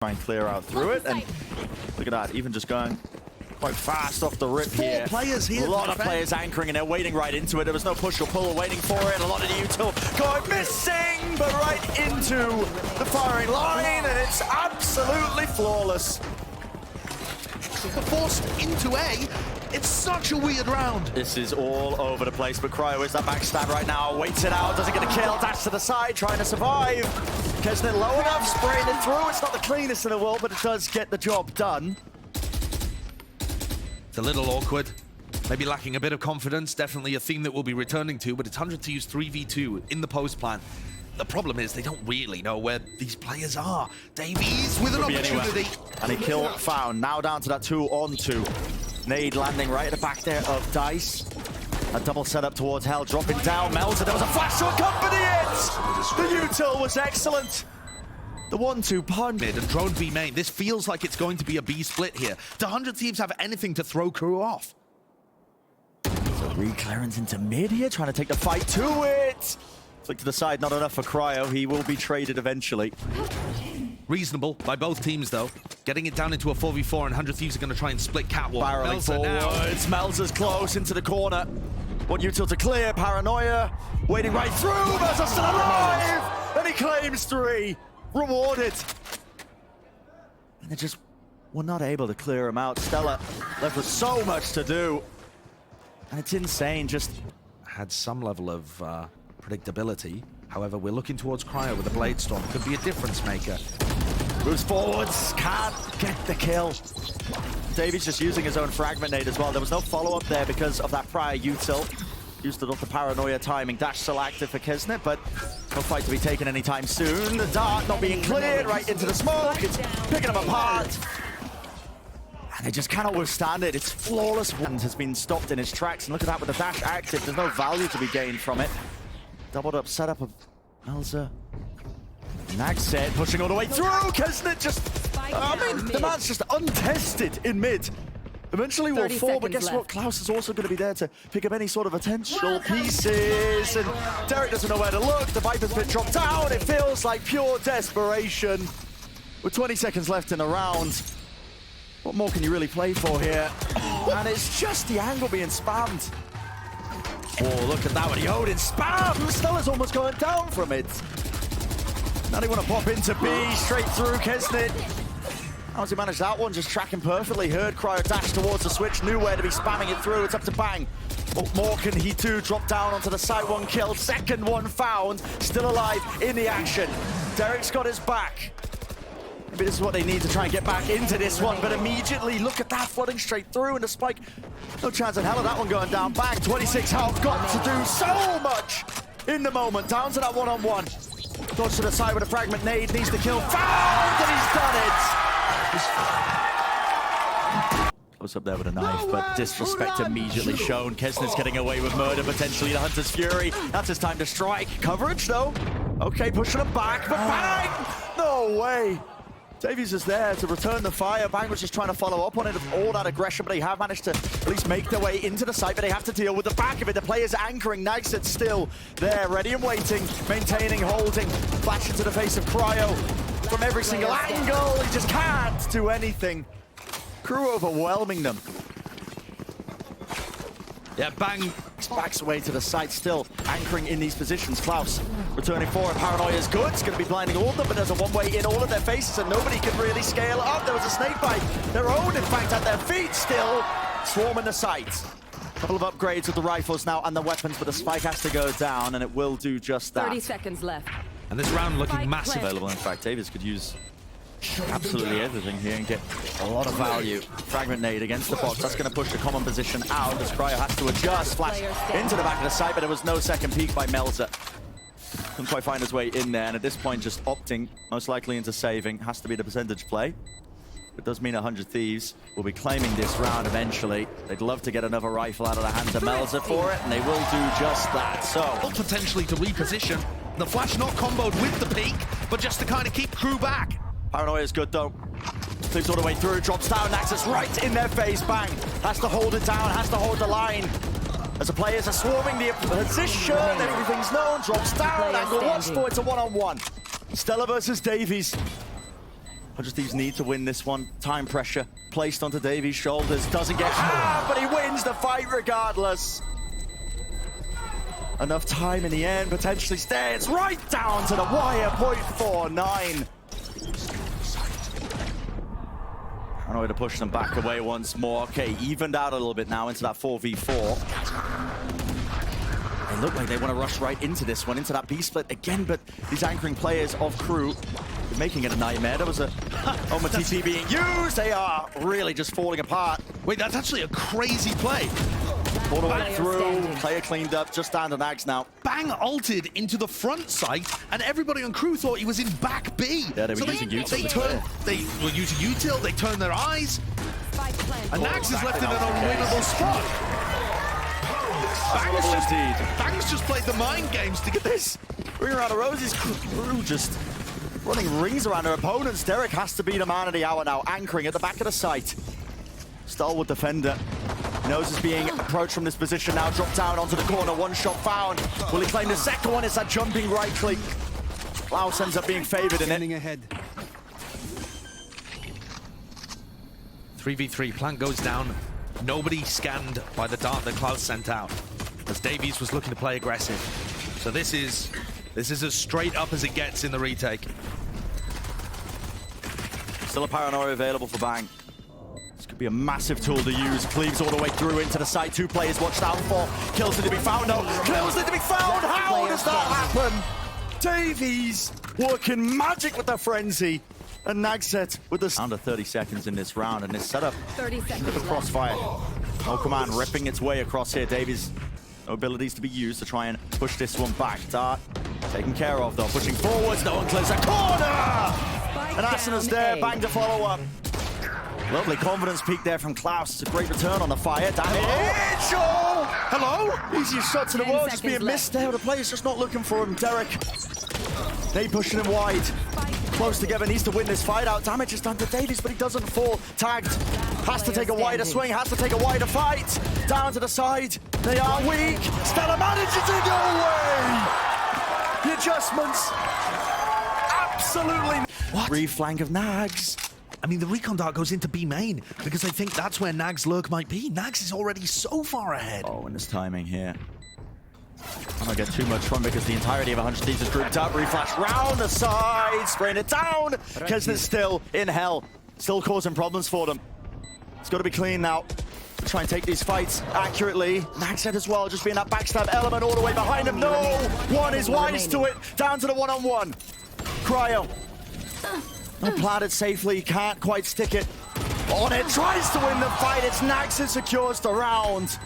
Try and clear out through it, and look at that, even just going quite fast off the rip here. Players here. A lot of players anchoring, and they're wading right into it. There was no push or pull, waiting for it. A lot of the util going missing, but right into the firing line, and it's absolutely flawless. Forced into A. It's such a weird round. This is all over the place, but Cryo is that backstab right now. Waits it out, doesn't get a kill. Dash to the side, trying to survive. Kesnet low enough, spraying it through. It's not the cleanest in the world, but it does get the job done. It's a little awkward. Maybe lacking a bit of confidence. Definitely a theme that we'll be returning to, but it's 100 Thieves 3v2 in the post plan. The problem is they don't really know where these players are. Davies with an opportunity. And a kill found. Now down to that 2-on-2. Nade landing right at the back there of Dice. A double setup towards Hell, dropping down. Melted. There was a flash to accompany it. The util was excellent. The 1-2 punch. And drone B main. This feels like it's going to be a B split here. Do 100 Thieves have anything to throw Crew off? So re-clearance into mid here, trying to take the fight to it. Flick to the side, not enough for Cryo. He will be traded eventually. Reasonable by both teams, though. Getting it down into a 4v4, and 100 Thieves are going to try and split catwalk. Barreling forwards. Melzer's close into the corner. One util to clear. Paranoia waiting right through. Melzer's still alive, and he claims 3. Rewarded. And they just were not able to clear him out. Stella left with so much to do. And it's insane, just had some level of predictability. However, we're looking towards Cryo with a Blade Storm. Could be a difference maker. Moves forwards, can't get the kill. Davies just using his own fragment nade as well. There was no follow-up there because of that prior util. Used it off the Paranoia timing. Dash still active for Kesnet, but no fight to be taken anytime soon. The dart not being cleared, right into the smoke. It's picking them apart. And they just cannot withstand it. It's flawless. One has been stopped in his tracks. And look at that with the dash active. There's no value to be gained from it. Doubled up setup of Melzer. Nagset pushing all the way through. Kesnet just, I mean, the man's just untested in mid. Eventually will fall, but guess what? Klaus is also going to be there to pick up any sort of potential pieces. And Derek doesn't know where to look. The Viper's been dropped down. It feels like pure desperation. With 20 seconds left in the round, what more can you really play for here? And it's just the angle being spammed. Oh, look at that one. He Odin spam. Stella's almost going down from it. Now they want to pop into B, straight through Kesnet. How's he managed that one? Just tracking perfectly. Heard Cryo dash towards the switch, knew where to be spamming it through. It's up to Bang. What more can he do? Drop down onto the side, 1 kill. Second one found. Still alive in the action. Derek's got his back. Maybe this is what they need to try and get back into this one, but immediately, look at that, flooding straight through, and the spike. No chance in hell of that one going down. Bang, 26 health, got to do so much in the moment. Down to that one-on-one. Dodge to the side with a fragment nade, needs the kill. Found, and he's done it! Close up there with a knife, but disrespect immediately shown. Kesnet's getting away with murder, potentially the Hunter's Fury. That's his time to strike. Coverage, though. Okay, pushing him back, but Bang! No way! Davies is there to return the fire. Bang was just trying to follow up on it with all that aggression, but they have managed to at least make their way into the site, but they have to deal with the back of it. The players anchoring. Nagset's still there, ready and waiting, maintaining, holding. Flash into the face of Cryo from every single angle. He just can't do anything. Crew overwhelming them. Yeah, Bang backs away to the side, still anchoring in these positions. Klaus returning forward. Paranoia is good. It's going to be blinding all of them, but there's a one-way in all of their faces, and nobody can really scale up. There was a snake bite. Their own, in fact, at their feet, still swarming the site. Couple of upgrades with the rifles now and the weapons, but the spike has to go down, and it will do just that. 30 seconds left. And this round looking massive. Available, in fact. Davis could use absolutely everything here and get a lot of value. Fragment nade against the box. That's going to push the common position out as Cryo has to adjust. Flash into the back of the site, but there was no second peek by Melzer. Couldn't quite find his way in there, and at this point just opting most likely into saving. Has to be the percentage play. It does mean 100 Thieves will be claiming this round eventually. They'd love to get another rifle out of the hands of Melzer for it, and they will do just that. So potentially to reposition. The flash not comboed with the peak, but just to kind of keep Crew back. Paranoia is good though. Flips all the way through, drops down, Naxxus right in their face, Bang. Has to hold it down, has to hold the line. As the players are swarming the position, everything's known, drops down, angle one, it's a one-on-one. Stella versus Davies. 100 Thieves need to win this one. Time pressure placed onto Davies' shoulders. Doesn't get but he wins the fight regardless. Enough time in the end, potentially stares right down to the wire. 0.49. I know to push them back away once more. Okay, evened out a little bit now into that 4v4. They look like they want to rush right into this one, into that B-split again, but these anchoring players of Crew are making it a nightmare. There was a Oma TP being used. They are really just falling apart. Wait, that's actually a crazy play. All the way through, player cleaned up, just down to Nags now. Bang ulted into the front site, and everybody on Crew thought he was in back B. Yeah, they were using util. They were using util, they turned their eyes, and Nags is left in an unwinnable spot. Bang's just played the mind games to get this. Ring around the roses, Crew just running rings around their opponents. Derek has to be the man of the hour now, anchoring at the back of the site. Stalwart defender. Knows is being approached from this position now. Dropped down onto the corner. One shot found. Will he claim the second one? It's that jumping right click. Klaus ends up being favored in it. Ahead. 3v3, plant goes down. Nobody scanned by the dart that Klaus sent out, as Davies was looking to play aggressive. So this is as straight up as it gets in the retake. Still a paranoia available for Bang. This could be a massive tool to use. Cleaves all the way through into the site. Two players watched out for. Kills need to be found. No, kills need to be found. How does that happen? Davies working magic with the frenzy. And Nagset with the under 30 seconds in this round, and this setup 30 seconds with the crossfire. Oh, command ripping its way across here. Davies, no abilities to be used to try and push this one back. Dart taken care of though, pushing forwards. No one clears a corner. And Asana's there. Bang to follow up. Lovely confidence peak there from Klaus. It's a great return on the fire. Damage! Oh! Hello? Easiest shots in the world just being missed there. The player's just not looking for him. Derek. They pushing him wide. Close together, needs to win this fight out. Damage is done to Davies, but he doesn't fall. Tagged. Has to take a wider swing, has to take a wider fight. Down to the side. They are weak. Stella manages to go away. The adjustments. Absolutely. What? Reflank of Nags. I mean, the recon dart goes into B main because I think that's where Nags' lurk might be. Nags is already so far ahead. Oh, and this timing here. I don't get too much from because the entirety of 100 Thieves is grouped up. Reflash round the side, spraying it down. Kesner's still in hell, still causing problems for them. It's got to be clean now. Try and take these fights accurately. Nagset as well, just being that backstab element all the way behind him. No, one is wise to it. Down to the one-on-one. Cryo. Not planted safely, can't quite stick it. On it, tries to win the fight. It's Nags who secures the round.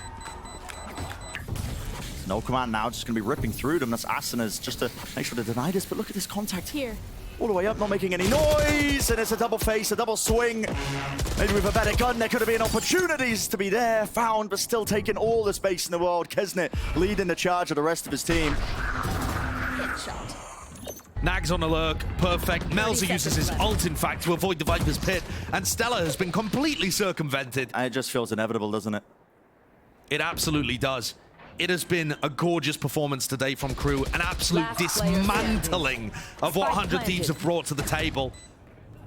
No command now, just going to be ripping through them. That's Asana's just to make sure to deny this. But look at this contact here. All the way up, not making any noise. And it's a double face, a double swing. Maybe with a better gun, there could have been opportunities to be there. Found, but still taking all the space in the world. Kesnet leading the charge of the rest of his team. Headshot. Nags on a lurk, perfect. Melzer uses his ult, in fact, to avoid the Viper's pit. And Stella has been completely circumvented. And it just feels inevitable, doesn't it? It absolutely does. It has been a gorgeous performance today from Crew, an absolute dismantling of what 100 Thieves have brought to the table.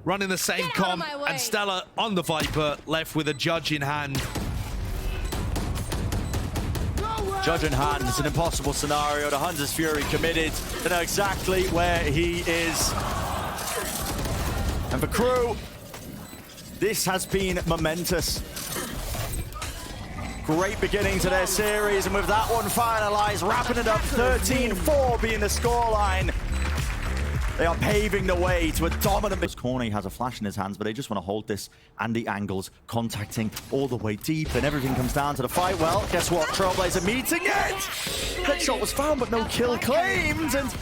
Running the same comp, and Stella on the Viper, left with a judge in hand. Judge in hand, it's an impossible scenario. The Hunter's Fury committed to know exactly where he is. And for Crew, this has been momentous. Great beginning to their series, and with that one finalized, wrapping it up 13-4 being the scoreline. They are paving the way to a dominant... Corny has a flash in his hands, but they just want to hold this. Andy angles, contacting all the way deep, and everything comes down to the fight. Well, guess what? Trailblazer meeting it! Headshot was found, but no kill claimed, and...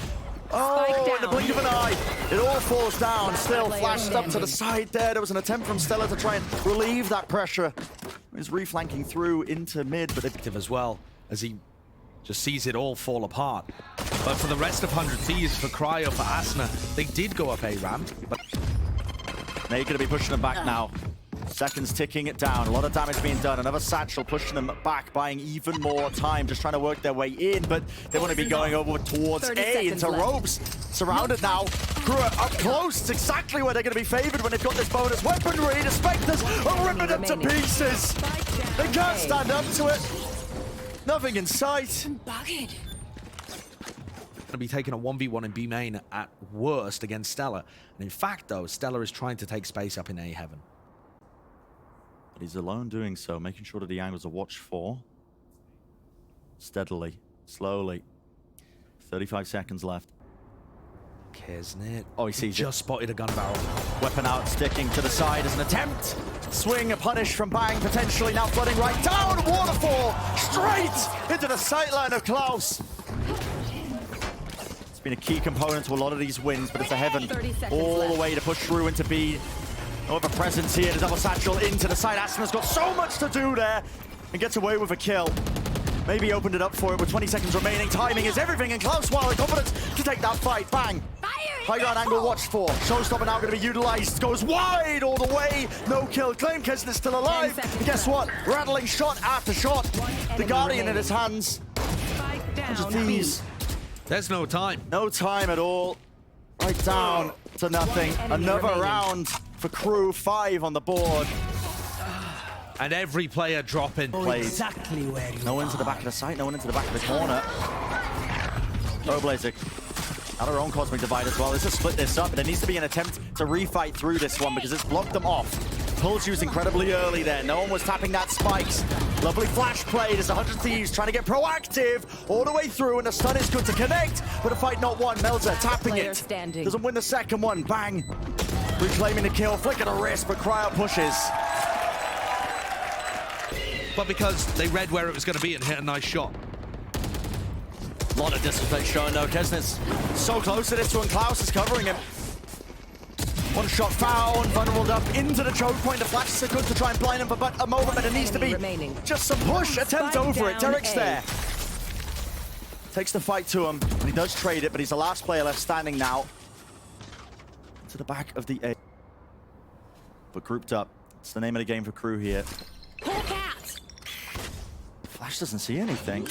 Oh, in the blink of an eye, it all falls down. Still flashed up to the side there. There was an attempt from Stella to try and relieve that pressure. He's reflanking through into mid, but effective as well, as he just sees it all fall apart. But for the rest of 100 Thieves, for Cryo, for Asana, they did go up A ramp, but they're going to be pushing them back now. Seconds ticking it down. A lot of damage being done. Another satchel pushing them back, buying even more time, just trying to work their way in, but they want to be going over towards A into ropes. Surrounded now. Crew are up close. It's exactly where they're going to be favored when they've got this bonus weaponry. The Spectres are ripping them to pieces. They can't stand up to it. Nothing in sight. Going to be taking a 1v1 in B main at worst against Stellar. And in fact, though, Stellar is trying to take space up in A heaven. But he's alone doing so, making sure that the angles are watched for. Steadily, slowly. 35 seconds left. Kesnit. Oh, he sees just spotted a gun barrel. Weapon out, sticking to the side as an attempt. Swing, a punish from Bang, potentially now flooding right down. Waterfall, straight into the sightline of Klaus. It's been a key component to a lot of these wins, but it's a heaven all the way to push through into B. No other presence here. The double satchel into the side. Asna's got so much to do there and gets away with a kill. Maybe opened it up for it with 20 seconds remaining. Timing is everything, and Klaus Wild confidence to take that fight. Bang. High ground angle watched for. Showstopper now going to be utilized. Goes wide all the way. No kill. Claim Kesnit's still alive. And guess what? Rattling shot after shot. The Guardian in his hands. Thieves. There's no time. No time at all. Right down to nothing. Another round for Crew. 5 on the board. And every player dropping. Exactly where no one into the back of the site, no one into the back of the corner. Blazer. Now their own Cosmic Divide as well. Let's just split this up. There needs to be an attempt to refight through this one because it's blocked them off. Pulls used incredibly early there. No one was tapping that spikes. Lovely flash play. There's 100 Thieves trying to get proactive all the way through, and the stun is good to connect, but a fight not won. Melzer tapping it. Doesn't win the second one. Bang. Reclaiming the kill. Flick of the wrist, but Cryo pushes. But because they read where it was going to be and hit a nice shot. A lot of disrespect shown though. Kesnit's so close to this one. Klaus is covering him. One shot found, vulnerable up into the choke point. The flash is good to try and blind him for but a moment, but it needs to be just some push attempt over it. Derek's there. Takes the fight to him, and he does trade it, but he's the last player left standing now. To the back of the A. But grouped up. It's the name of the game for Crew here. Flash doesn't see anything.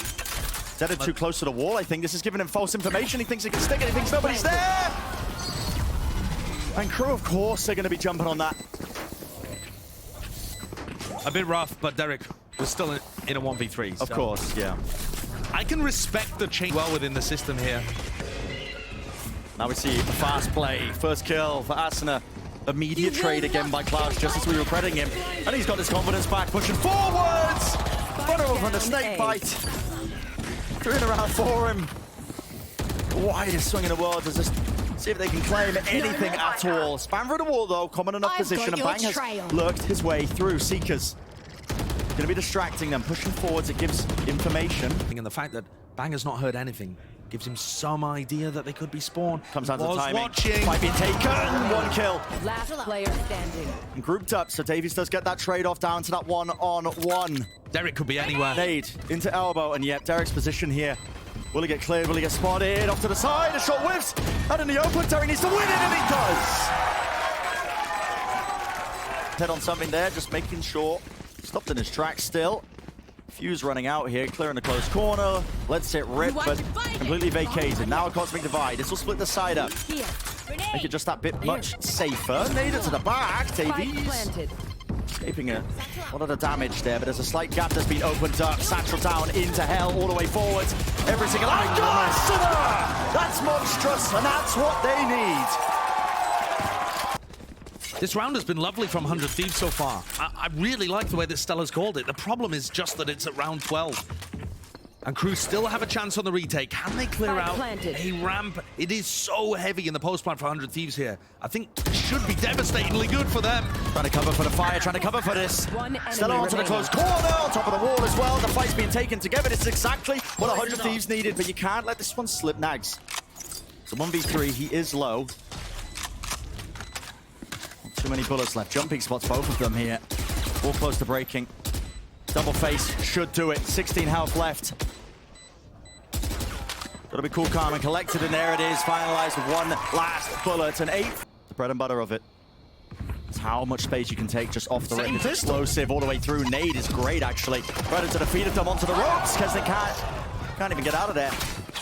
Deaded too close to the wall, I think. This is giving him false information. He thinks he can stick it. He thinks nobody's there. And Crew, of course, they're going to be jumping on that. A bit rough, but Derek was still in a 1v3. Of course, yeah. I can respect the change well within the system here. Now we see a fast play. First kill for Asna. Immediate trade again by Klaus, just as we were crediting him. And he's got his confidence back, pushing forwards. Vulnerable from the snake bite. Turn around for him. Widest swing in the world. Just see if they can claim anything at all. Spam through the wall though, common enough position, and Bang has lurked his way through. Seekers gonna be distracting them, pushing forwards. It gives information. And the fact that Bang has not heard anything gives him some idea that they could be spawned. Comes down to timing. Watching. Fight being taken. One kill. Last player standing. And grouped up, so Davies does get that trade-off down to that 1-on-1. Derek could be anywhere. Nade into elbow, and yet Derek's position here. Will he get cleared? Will he get spotted? Off to the side, a shot whiffs. And in the open, Derek needs to win it, and he does. Head on something there, just making sure. Stopped in his tracks still. Fuse running out here, clearing the close corner. Lets it rip, but completely vacated. Now a Cosmic Divide. This will split the side up. Make it just that bit much safer. Made it to the back, Davies. Escaping a lot of the damage there, but there's a slight gap that's been opened up. Satchel down into hell, all the way forwards. Every single angle. That's monstrous, and that's what they need. This round has been lovely from 100 Thieves so far. I really like the way that Stella's called it. The problem is just that it's at round 12. And Crew still have a chance on the retake. Can they clear out a ramp? It is so heavy in the post plan for 100 Thieves here. I think it should be devastatingly good for them. Trying to cover for the fire, trying to cover for this. Stella onto the close corner, on top of the wall as well. The fight's being taken together. This is exactly what 100 Thieves needed, but you can't let this one slip, Nags. So 1v3, he is low. Not too many bullets left. Jumping spots, both of them here. All close to breaking. Double face should do it. 16 health left. Gotta be cool, calm, and collected, and there it is. Finalized with one last bullet, and 8. The bread and butter of it. It's how much space you can take just off the Same rim. It's pistol. explosive all the way through. Nade is great, actually. Right into the feet of them onto the ropes, because they can't even get out of there.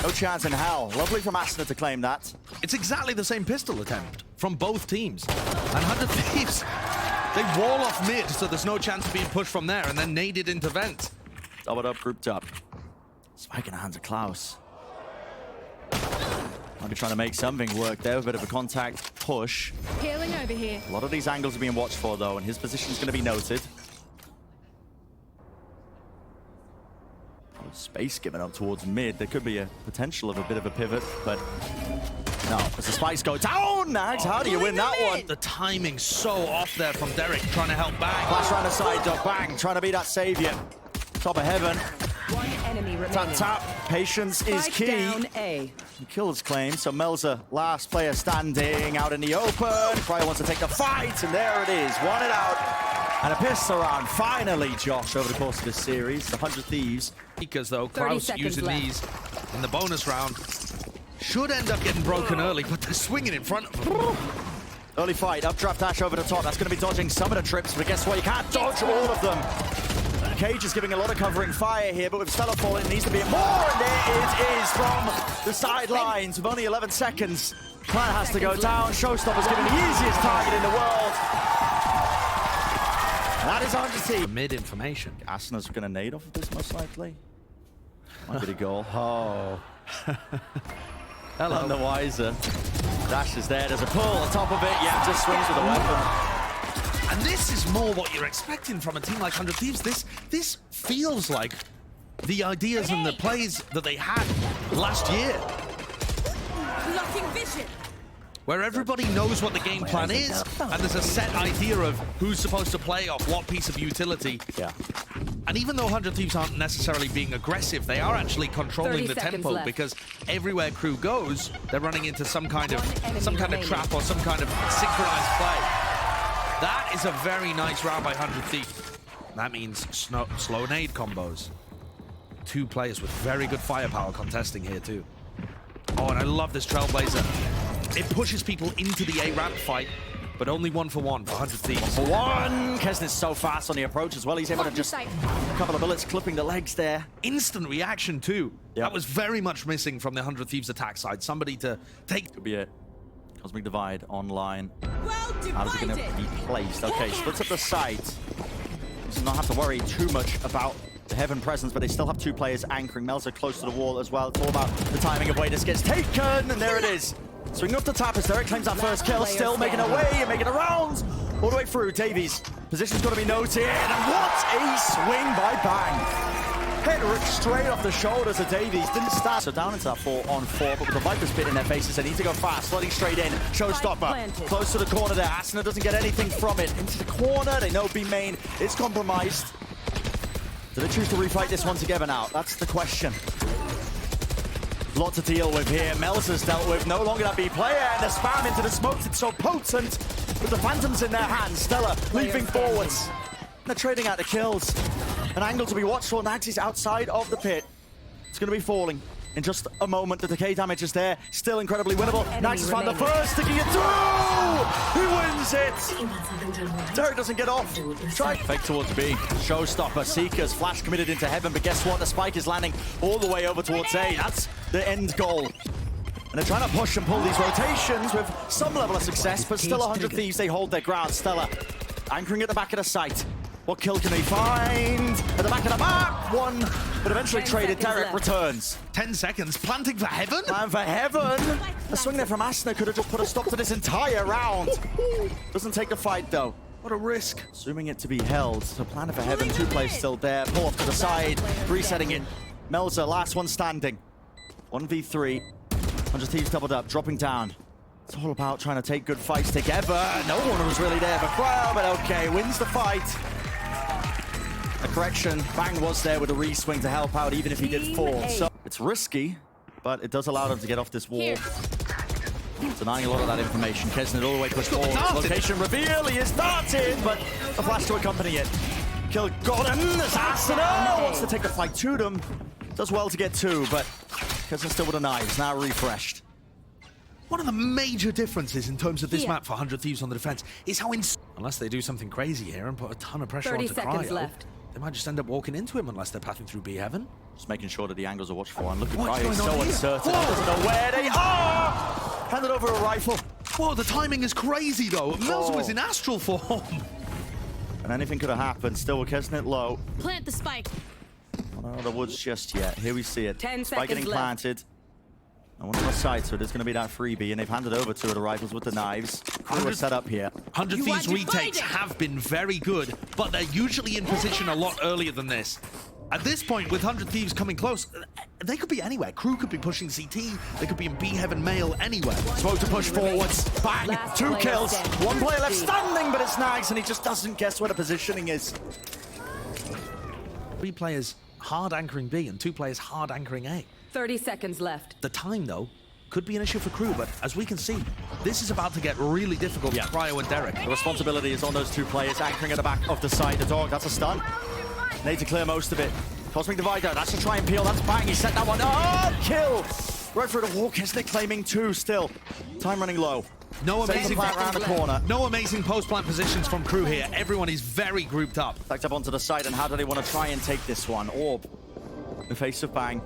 No chance in hell. Lovely from Asuna to claim that. It's exactly the same pistol attempt from both teams. And 100 Thieves, they wall off mid, so there's no chance of being pushed from there, and then naded into vent. Doubled up, grouped up. Spike in the hands of Klaus. Might be trying to make something work there. A bit of a contact push. Healing over here. A lot of these angles are being watched for, though, and his position is going to be noted. Space given up towards mid. There could be a potential of a bit of a pivot, but no. As the spikes go down, Nags, how do you win that one? The timing's so off there from Derek, trying to help Bang. Flash around the side, dog. Bang, trying to be that savior. Top of heaven. One enemy remaining. Tap, tap. Patience is Spike key. down A. Kills claim, so Melza, last player standing out in the open. Cryo wants to take the fight, and there it is. Won it out. And a pistol round, finally, Josh, over the course of this series. The 100 Thieves. Because though, 30 Klaus seconds using left. these in the bonus round should end up getting broken early, but they're swinging in front of them. Early fight, updraft dash over the top. That's going to be dodging some of the trips, but guess what? You can't dodge all of them. Cage is giving a lot of covering fire here, but with Stella falling, it needs to be more, and there it is from the sidelines with only 11 seconds. Clan has to go down. Showstopper's giving the easiest target in the world. And that is 100 Thieves. Mid information. Asuna's going to nade off of this, most likely. Might be the goal. Oh. Hello. None the wiser. Dash is there. There's a pull on top of it. Yeah, just swings with a weapon. And this is more what you're expecting from a team like 100 Thieves. This feels like the ideas and the plays that they had last year, Blocking vision. where everybody knows what the game plan is, and there's a set idea of who's supposed to play off what piece of utility. Yeah. And even though 100 Thieves aren't necessarily being aggressive, they are actually controlling 30 the seconds tempo left. because everywhere crew goes, they're running into some kind of remaining. trap or some kind of synchronized play. That is a very nice round by 100 Thieves. That means slow nade combos. Two players with very good firepower contesting here too. Oh, and I love this Trailblazer. It pushes people into the A ramp fight, but only 1 for 1 for 100 Thieves. For one. Kesnit's so fast on the approach as well. He's able to just a couple of bullets clipping the legs there. Instant reaction too. Yep. That was very much missing from the 100 Thieves attack side. Somebody to take. Could be it. Cosmic Divide online. Well How's it going to be placed? Okay, splits up the site. Does not have to worry too much about the Heaven presence, but they still have two players anchoring. Melza close to the wall as well. It's all about the timing of where this gets taken, and there it is. Swinging up the tap as Derek claims that first kill, still making a way and making a round all the way through. Davies, position's got to be noted, and what a swing by Bang. Head straight off the shoulders of Davies, didn't start. So down into that 4-on-4, but with the Viper spit in their faces, they need to go fast, sliding straight in. Showstopper, close to the corner there. Asuna doesn't get anything from it. Into the corner, they know B main is compromised. Do they choose to refight this one together now? That's the question. Lot to deal with here. Melza's dealt with, no longer that B player, and the spam into the smokes, it's so potent. With the Phantoms in their hands, Stella leaping forwards. They're trading out the kills. An angle to be watched for. Nags is outside of the pit. It's going to be falling in just a moment. The decay damage is there. Still incredibly winnable. Nags has found the first, sticking it through! He wins it! Derek doesn't get off. Try fake towards B. Showstopper. Seekers. Flash committed into Heaven, but guess what? The spike is landing all the way over towards A. That's the end goal. And they're trying to push and pull these rotations with some level of success, but still 100 Thieves. They hold their ground. Stella anchoring at the back of the site. What kill can they find? At the back of the map, one, but eventually traded. Derek returns. 10 seconds, planting for Heaven? Plan for Heaven. A swing there from Asuna could have just put a stop to this entire round. Doesn't take the fight though. What a risk. Assuming it to be held. So plan for Heaven, two players still there. Pull off to the side, resetting it. Melza, last one standing. 1v3. 100 Thieves doubled up, dropping down. It's all about trying to take good fights together. No one was really there for Crowd, but okay, wins the fight. A correction, Bang was there with a re-swing to help out, even if he did fall. So it's risky, but it does allow them to get off this wall. Denying a lot of that information. Kesnit all the way pushed forward. Location reveal, he is darted, but a flash to accompany it. Kill Gordon, Asuna wants to take the fight to them. Does well to get two, but Kesnit still with the knives, now refreshed. One of the major differences in terms of this map for 100 Thieves on the defense is how unless they do something crazy here and put a ton of pressure 30 onto seconds Cryo, left. they might just end up walking into him unless they're passing through B heaven. Just making sure that the angles are watched for. And look at What's Cryo, he's going on so here? uncertain. Whoa. He doesn't know where they are. Handed over a rifle. Whoa, the timing is crazy though. Milza was in astral form. And anything could have happened. Still, we're catching it low. Plant the spike. Not out of the woods just yet. Here we see it. 10 Spike getting seconds left. planted. I want on the side, so there's going to be that freebie, and they've handed over two of the rifles with the knives. Crew are set up here. 100 You Thieves want to retakes fight it? have been very good, but they're usually in position a lot earlier than this. At this point, with 100 Thieves coming close, they could be anywhere. Crew could be pushing CT, they could be in B heaven mail, anywhere. Smoke to push forwards. Bang! Last 2 player kills. standing. 1 player left standing, but it's Nags, and he just doesn't guess where the positioning is. 3 players hard anchoring B and 2 players hard anchoring A. 30 seconds left. The time, though, could be an issue for Crew, but as we can see, this is about to get really difficult for Cryo and Derek. The responsibility is on those 2 players anchoring at the back of the side. The dog, that's a stun. Need to clear most of it. Cosmic Divider, that's a try and peel. That's bang. He set that one. Oh, kill! Right through the wall. Kesnick claiming 2 still. Time running low. No Sends amazing the plant around the corner. No amazing post-plant positions from Crew here. Everyone is very grouped up. Backed up onto the side, and how do they want to try and take this one? Orb. In the face of bang.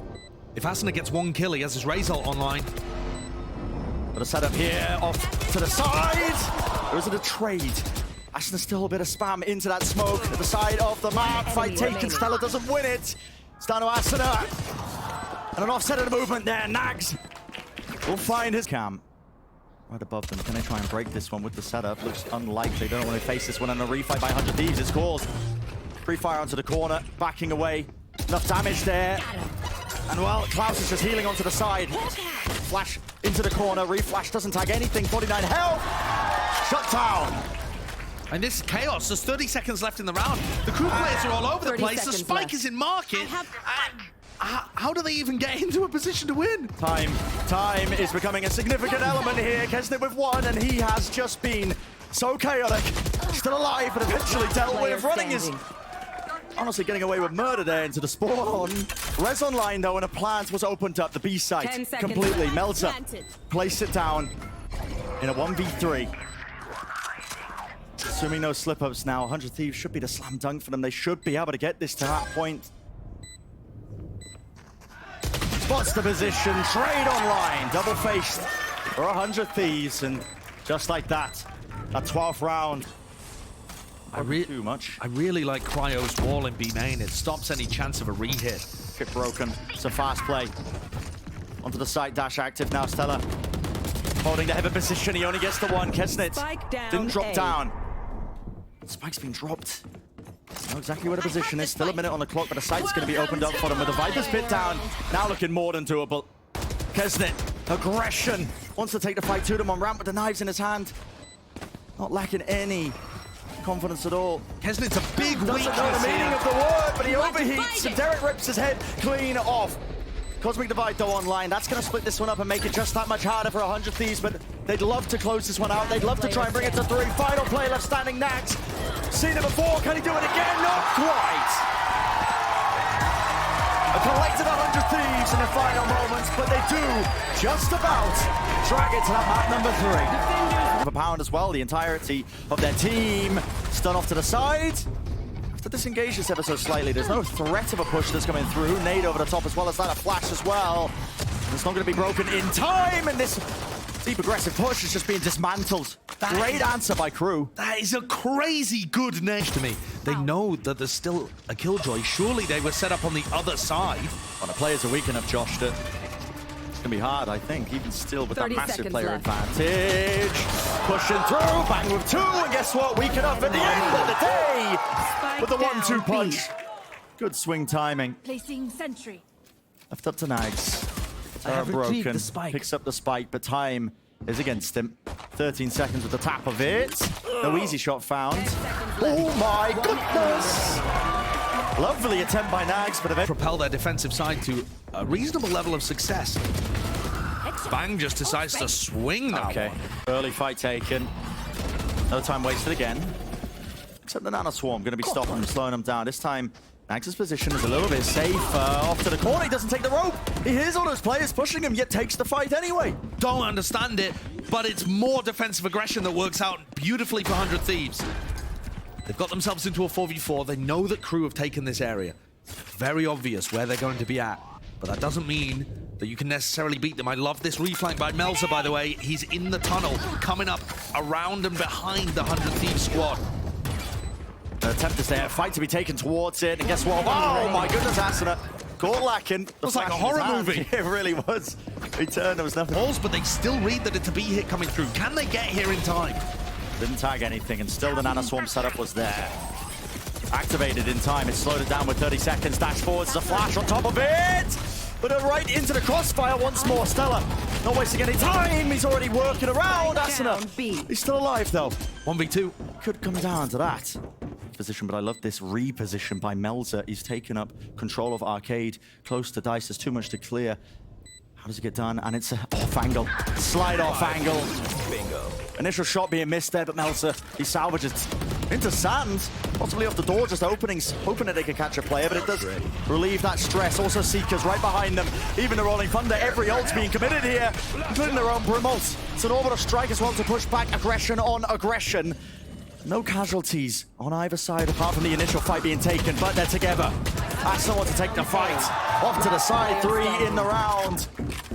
If Asuna gets 1 kill, he has his Razor online. But a setup here, off to the side. Or is it a trade? Asuna still a bit of spam into that smoke at the side of the map. Fight taken, Stella doesn't win it. It's down to Asuna. And an offset of the movement there. Nags will find his cam. Right above them. Can they try and break this one with the setup? Looks unlikely. They don't want to face this one in a refight by 100 Thieves. It's caused. Free fire onto the corner. Backing away. Enough damage there. And well, Klaus is just healing onto the side. Flash into the corner. Reflash doesn't tag anything. 49 health. Shut down. And this is chaos. There's 30 seconds left in the round. The Crew players are all over the 30 place. The seconds spike left. is in market. And how do they even get into a position to win? Time is becoming a significant element here. Kesnick with 1, and he has just been so chaotic. Still alive, but eventually dealt with. Running his... Honestly, getting away with murder there into the spawn. Res online, though, and a plant was opened up. The B 10 site seconds completely. left. Meltzer Planted. place it down in a 1v3. Assuming no slip-ups now, 100 Thieves should be the slam dunk for them. They should be able to get this to that point. Spots the position, trade online, double-faced for 100 Thieves, and just like that, a 12th round. Too much. I really like Cryo's wall in B main. It stops any chance of a re-hit. Kit broken. It's a fast play. Onto the site, dash active now. Stella holding the heavy position. He only gets the 1. Kesnit Spike down didn't drop A. down. Spike's been dropped. Know exactly where the position is. Still a minute on the clock, but the site's going to be opened up for them with the Viper's pit down. Now looking more than doable. Kesnit, aggression. Wants to take the fight to them on ramp with the knives in his hand. Not lacking any confidence at all. Kesnit's a big weakness Doesn't know the meaning here. of the word, but he Want to overheats, fight and it. Derek rips his head clean off. Cosmic Divide, though, online. That's going to split this one up and make it just that much harder for 100 Thieves, but they'd love to close this one out. They'd love to try and bring it to 3. Final play left standing, Nax. Seen it before. Can he do it again? Not quite. A collected 100 Thieves in the final moments, but they do just about drag it to that map number 3. Of a pound as well, the entirety of their team. Stun off to the side. To disengage this ever so slightly. There's no threat of a push that's coming through. Nade over the top as well as that. A flash as well. And it's not going to be broken in time. And this deep aggressive push is just being dismantled. Great answer by Crew. That is a crazy good name to me. They know that there's still a Killjoy. Surely they were set up on the other side. Well, the players are weak enough, Josh, that it's going to be hard, I think, even still with that 30 massive seconds player left. advantage. Pushing through, bang with 2, and guess what? Weak enough at the end of the day Spike with the down 1-2 B. punch. Good swing timing. Placing sentry. Left up to Nags. I have Tara retrieved broken. the spike. Picks up the spike, but time is against him. 13 seconds with the tap of it. No easy shot found. 10 seconds left. Oh my 1 goodness! Lovely attempt by Nags, but eventually Propel their defensive side to a reasonable level of success. Bang just decides to swing that okay. one. Early fight taken. No time wasted again. Except the Nano Swarm going to be stopping them, slowing them down. This time, Nags' position is a little bit safer. Off to the corner, he doesn't take the rope. He hears all those players pushing him, yet takes the fight anyway. Don't understand it, but it's more defensive aggression that works out beautifully for 100 Thieves. They've got themselves into a 4v4. They know that Crew have taken this area. Very obvious where they're going to be at, but that doesn't mean that you can necessarily beat them. I love this reflank by Melzer, by the way. He's in the tunnel, coming up around and behind the 100 Thieves squad. The attempt is there, a fight to be taken towards it, and guess what? Oh my goodness, Asuna. Caught lacking. It was like a horror movie. It really was. He turned, there was nothing. Balls, but they still read that it's a B hit coming through. Can they get here in time? Didn't tag anything, and still the Nano Swarm setup was there. Activated in time, it slowed it down with 30 seconds. Dash forwards, a flash on top of it! But right into the crossfire once more. Stella, not wasting any time. He's already working around Asuna. He's still alive, though. 1v2. Could come down to that position, but I love this reposition by Melzer. He's taken up control of Arcade, close to Dice. There's too much to clear. How does it get done? And it's a off angle. Slide off angle. Bingo. Initial shot being missed there, but Melzer, he salvages into sand. Possibly off the door, just openings, hoping that they can catch a player, but it does relieve that stress. Also Seekers right behind them. Even the Rolling Thunder, every ult's being committed here, including their own Brimals. It's an orbital strike as well to push back aggression on aggression. No casualties on either side apart from the initial fight being taken, but they're together. Asuna wants to take the fight. Off to the side, 3 in the round.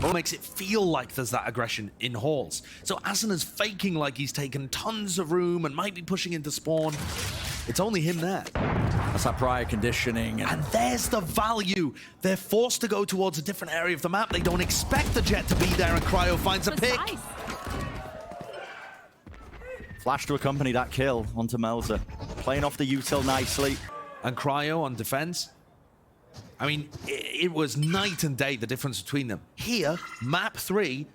What makes it feel like there's that aggression in halls? So Asuna's faking like he's taken tons of room and might be pushing into spawn. It's only him there. That's that prior conditioning. And there's the value. They're forced to go towards a different area of the map. They don't expect the jet to be there, and Cryo finds a pick. Flash to accompany that kill onto Melzer. Playing off the util nicely. And Cryo on defense. I mean, it was night and day, the difference between them. Here, map 3,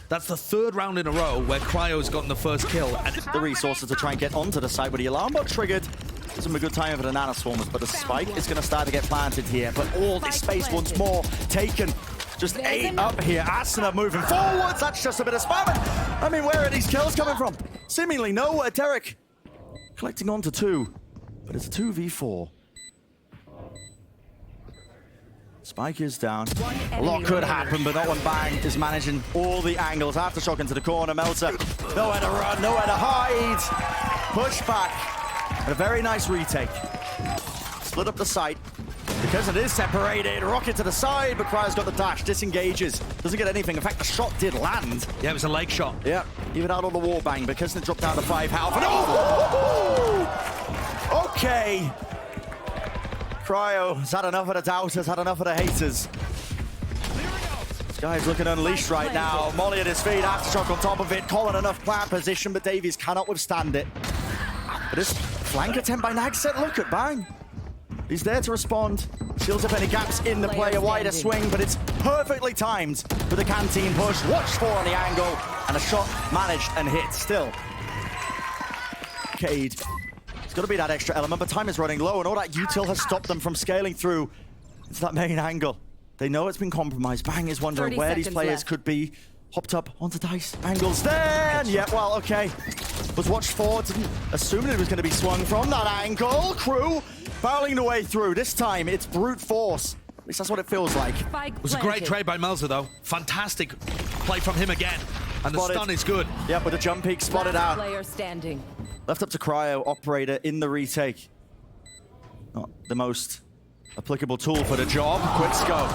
that's the 3rd round in a row where Cryo's gotten the first kill. And the resources to try and get onto the side, but the alarm bot triggered. Gives them a good time for the Nano Swarmers, but the spike is going to start to get planted here. But all this space once more taken. Just 8 up here. Asuna moving forwards. That's just a bit of spamming. I mean, where are these kills coming from? Seemingly nowhere. Derek collecting on to 2, but it's a 2v4. Spike is down. A lot could happen, but not one bang is managing all the angles. Aftershock into the corner. Melzer, nowhere to run, nowhere to hide. Push back. And a very nice retake. Split up the site. Because it is separated, rocket to the side, but Cryo's got the dash, disengages, doesn't get anything. In fact, the shot did land. Yeah, it was a leg shot. Yeah, even out on the wall bang, because it dropped down to 5 health. And oh! Okay. Cryo has had enough of the doubters, had enough of the haters. This guy's looking unleashed right now. Molly at his feet, Aftershock on top of it. Colin enough plant position, but Davies cannot withstand it. But this flank attempt by Nagset, look at bang. He's there to respond, seals up any gaps in the play, a wider swing, but it's perfectly timed for the canteen push. Watch for on the angle, and a shot managed and hit still. Cade, it's got to be that extra element, but time is running low, and all that util has stopped them from scaling through into that main angle. They know it's been compromised. Bang is wondering where these players could be. Hopped up onto Dice. Angles there, and yeah, well, okay. Was watched for, didn't assume it was going to be swung from that angle. Crew barreling the way through. This time, it's brute force. At least that's what it feels like. It was a great trade by Melzer, though. Fantastic play from him again. And the stun is good. Yeah, with the jump peak spotted out. Player standing. Left up to Cryo, operator in the retake. Not the most applicable tool for the job. Quick scope.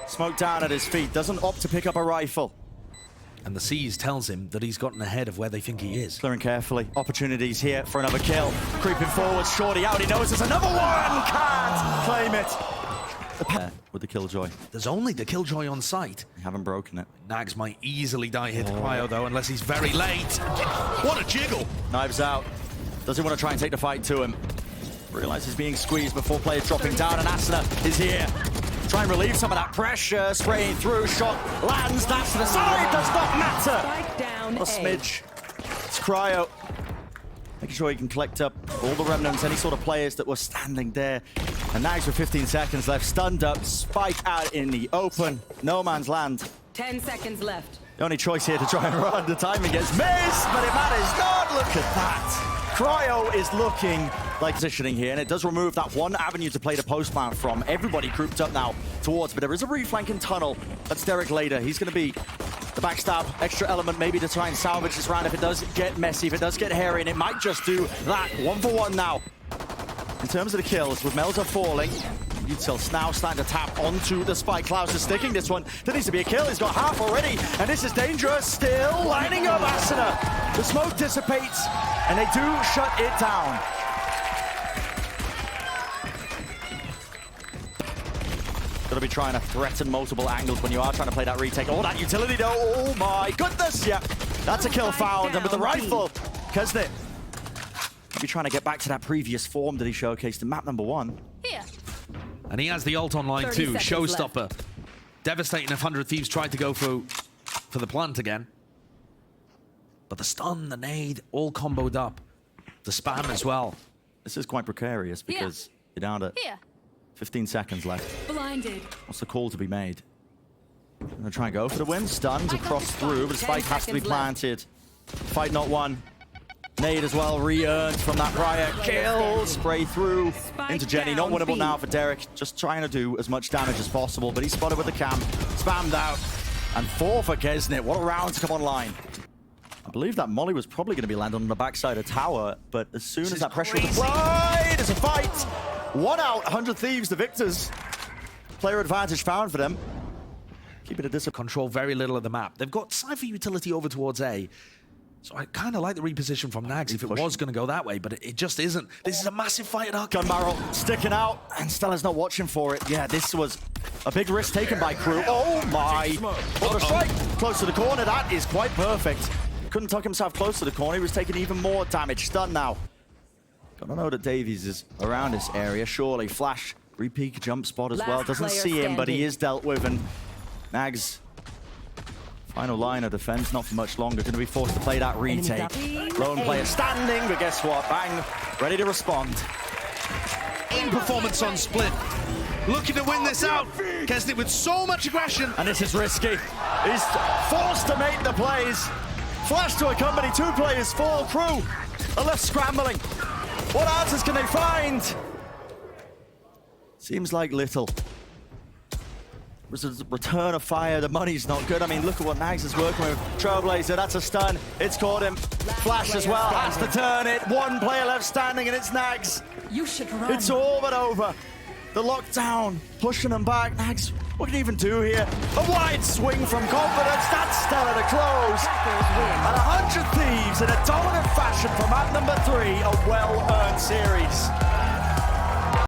Smoke down at his feet. Doesn't opt to pick up a rifle. And the Seas tells him that he's gotten ahead of where they think he is. Clearing carefully. Opportunities here for another kill. Creeping forward, Shorty out. He knows there's another one. Can't claim it. With the Killjoy. There's only the Killjoy on site. They haven't broken it. Nags might easily die here to Cryo, though, unless he's very late. What a jiggle. Knives out. Does he want to try and take the fight to him? Realizes he's being squeezed before players dropping down, and Asuna is here. Try and relieve some of that pressure. Spraying through, shot lands, dash to the side, does not matter. Spike down A smidge. It's Cryo. Making sure he can collect up all the remnants, any sort of players that were standing there. And Nags with 15 seconds left, stunned up, Spike out in the open. No man's land. 10 seconds left. The only choice here to try and run. The timing gets missed, but it matters not. Look at that. Cryo is looking like positioning here, and it does remove that one avenue to play the post plan from. Everybody grouped up now towards, but there is a reflanking tunnel. That's Derek later. He's going to be the backstab, extra element maybe to try and salvage this round if it does get messy, if it does get hairy, and it might just do that. 1-for-1 now. In terms of the kills, with Melza falling, ytdai's now starting to tap onto the spike. Klaus is sticking this one. There needs to be a kill. He's got half already, and this is dangerous. Still lining up Asuna. The smoke dissipates, and they do shut it down. Gotta be trying to threaten multiple angles when you are trying to play that retake. Oh, that utility though. Oh my goodness. Yeah, that's a kill found. And with the rifle, Keznit be trying to get back to that previous form that he showcased in map number 1. Here. And he has the ult online too. Showstopper. Devastating if 100 Thieves tried to go for the plant again. But the stun, the nade, all comboed up. The spam as well. This is quite precarious because you're down to 15 seconds left. Blinded. What's the call to be made? I'm gonna try and go for the win. Stun to cross through, but the spike has to be planted. Fight not won. Nade as well, re-earned from that prior kill. Spray through into Jenny. Not winnable now for Derek. Just trying to do as much damage as possible, but he's spotted with the cam. Spammed out. And 4 for Keznit. What a round to come online. I believe that Molly was probably going to be landed on the backside of tower, but as soon as that pressure was applied, it's a fight. 1 out, 100 Thieves, the victors. Player advantage found for them. Keeping a discipline. Control very little of the map. They've got Cypher utility over towards A. So I kind of like the reposition from Nags if it was going to go that way, but it just isn't. This is a massive fight at Gun barrel sticking out, and Stella's not watching for it. Yeah, this was a big risk taken by Crew. Oh my! Well, the strike close to the corner, that is quite perfect. Couldn't tuck himself close to the corner, he was taking even more damage. Stun now. Gotta know that Davies is around this area, surely. Flash, re-peek, jump spot as well. Doesn't see him, but he is dealt with, and Nags, final line of defense, not for much longer. Going to be forced to play that retake. Lone player standing, but guess what? Bang, ready to respond. In performance on split. Looking to win this out. Keznit with so much aggression. And this is risky. He's forced to make the plays. Flash to accompany 2 players, 4 Crew are left scrambling. What answers can they find? Seems like little. Return of fire, the money's not good. I mean, look at what Nags is working with. Trailblazer, that's a stun. It's caught him. Flash as well, has to turn it. 1 player left standing, and it's Nags. You should run. It's all but over. The lockdown, pushing them back. Nags, what can he even do here? A wide swing from confidence. That's Stella to close. And 100 Thieves in a dominant fashion from map number 3, a well-earned series.